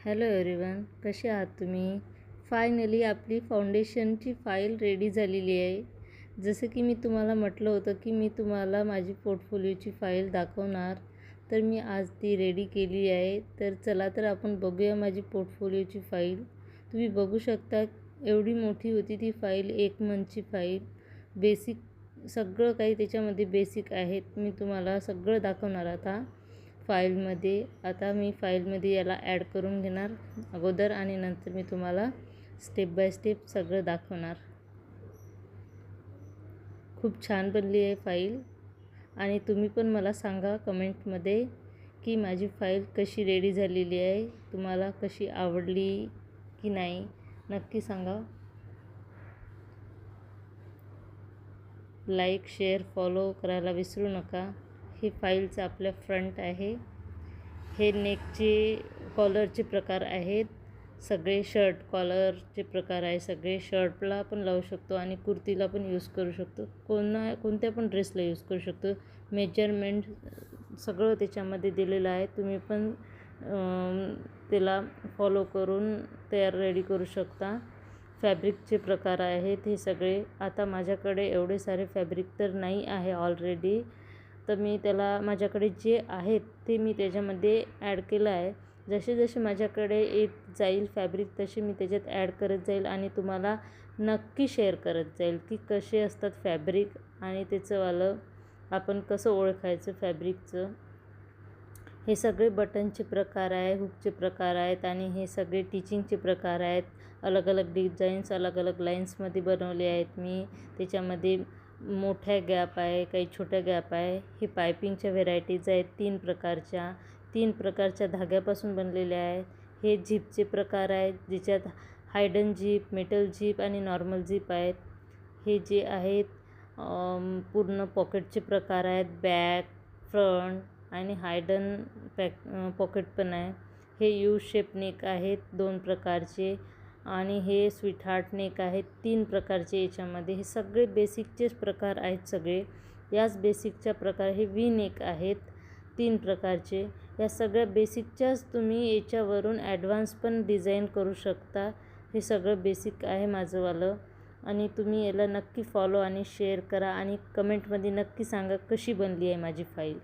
Hello everyone, कसे आहात तुम्ही? फायनली आपली फाउंडेशनची फाईल रेडी झालेली आहे. जसं की मी तुम्हाला म्हटलं होतं की मी तुम्हाला माझी पोर्टफोलिओची फाईल दाखवणार, तर मी आज ती रेडी केली आहे. तर चला तर आपण बघूया माझी पोर्टफोलिओची फाईल. तुम्ही बघू शकता एवढी मोठी होती ती फाईल, 1 मंथची फाईल. बेसिक सगळं काही त्याच्यामध्ये बेसिक आहेत. मी तुम्हाला सगळं दाखवणार आता फाईलमध्ये. आता मी फाईलमध्ये याला ॲड करून घेणार अगोदर आणि नंतर मी तुम्हाला स्टेप बाय स्टेप सगळं दाखवणार. खूप छान बनली आहे फाईल आणि तुम्ही पण मला सांगा कमेंटमध्ये की माझी फाईल कशी रेडी झालेली आहे, तुम्हाला कशी आवडली की नाही, नक्की सांगा. लाईक, शेअर, फॉलो करायला विसरू नका. हे फाईलचं आपलं फ्रंट आहे. हे नेकचे कॉलरचे प्रकार आहेत. सगळे शर्ट कॉलरचे प्रकार आहे. सगळे शर्टला पण लावू शकतो आणि कुर्तीला पण यूज करू शकतो. कोणत्या पण ड्रेसला यूज करू शकतो. मेजरमेंट सगळं त्याच्यामध्ये दिलेलं आहे. तुम्ही पण त्याला फॉलो करून तयार रेडी करू शकता. फॅब्रिकचे प्रकार आहेत हे सगळे. आता माझ्याकडे एवढे सारे फॅब्रिक तर नाही आहे ऑलरेडी, तर मी त्याला माझ्याकडे जे आहेत ते मी त्याच्यामध्ये ॲड केलं आहे. जसे जसे माझ्याकडे येत जाईल फॅब्रिक तसे मी त्याच्यात ॲड करत जाईल आणि तुम्हाला नक्की शेअर करत जाईल की कसे असतात फॅब्रिक आणि त्याचंवालं आपण कसं ओळखायचं फॅब्रिकचं. हे सगळे बटनचे प्रकार आहे, हुकचे प्रकार आहेत आणि हे सगळे टिचिंगचे प्रकार आहेत. अलग अलग डिझाईन्स अलग अलग लाईन्समध्ये बनवले आहेत मी. त्याच्यामध्ये मोठ्या गॅप आहे, काही छोट्या गॅप आहे. हे पायपिंगच्या व्हेरायटीज आहेत 3 प्रकारच्या धाग्यापासून बनलेले आहेत. हे झिपचे प्रकार आहेत ज्याच्यात हायडन झिप, मेटल झिप आणि नॉर्मल झिप आहेत. हे जे आहेत पूर्ण पॉकेटचे प्रकार आहेत. बॅक, फ्रंट आणि हायडन पॉकेट पण आहे. हे यू शेप नेक आहेत 2 प्रकारचे आणि हे स्वीट हार्ट नेक आहेत 3 प्रकारचे. याच्यामध्ये हे सगळे बेसिकचेच प्रकार आहेत सगळे. याच बेसिकच्या प्रकार हे वी नेक आहेत 3 प्रकारचे. या सगळ्या बेसिकच्याच तुम्ही याच्यावरून ॲडव्हान्स पण डिझाईन करू शकता. हे सगळं बेसिक आहे माझंवालं आणि तुम्ही याला नक्की फॉलो आणि शेअर करा आणि कमेंटमध्ये नक्की सांगा कशी बनली आहे माझी फाईल.